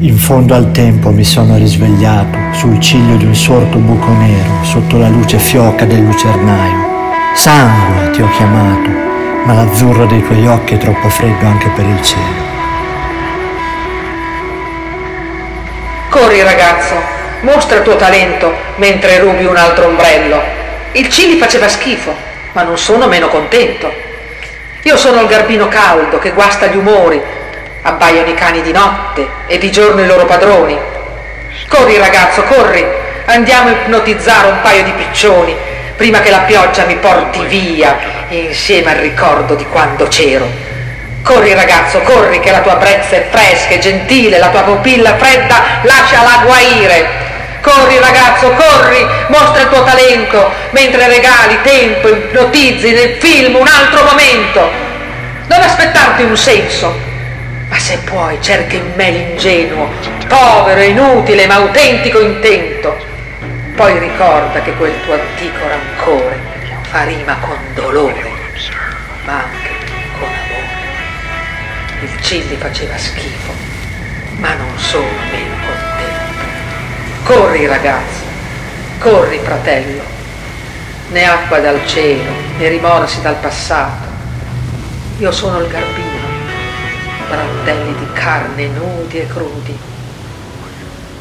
In fondo al tempo mi sono risvegliato sul ciglio di un sorto buco nero, sotto la luce fioca del lucernaio. Sangue ti ho chiamato, ma l'azzurro dei tuoi occhi è troppo freddo anche per il cielo. Corri ragazzo, mostra il tuo talento mentre rubi un altro ombrello. Il Cili faceva schifo, ma non sono meno contento. Io sono il garbino caldo che guasta gli umori. Abbaiano i cani di notte e di giorno i loro padroni. Corri ragazzo, corri, andiamo a ipnotizzare un paio di piccioni prima che la pioggia mi porti via insieme al ricordo di quando c'ero. Corri ragazzo, corri, che la tua brezza è fresca e gentile, la tua pupilla fredda lasciala guaire. Corri ragazzo, corri, mostra il tuo talento mentre regali tempo, ipnotizzi nel film un altro momento. Non aspettarti un senso, ma se puoi cerca in me l'ingenuo, povero e inutile ma autentico intento. Poi ricorda che quel tuo antico rancore fa rima con dolore, ma anche con amore. Il Cili faceva schifo, ma non sono meno contento. Corri ragazzo, corri fratello, né acqua dal cielo, né rimorsi dal passato. Io sono il garbino, brandelli di carne nudi e crudi.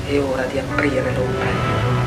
È ora di aprire l'ombrello.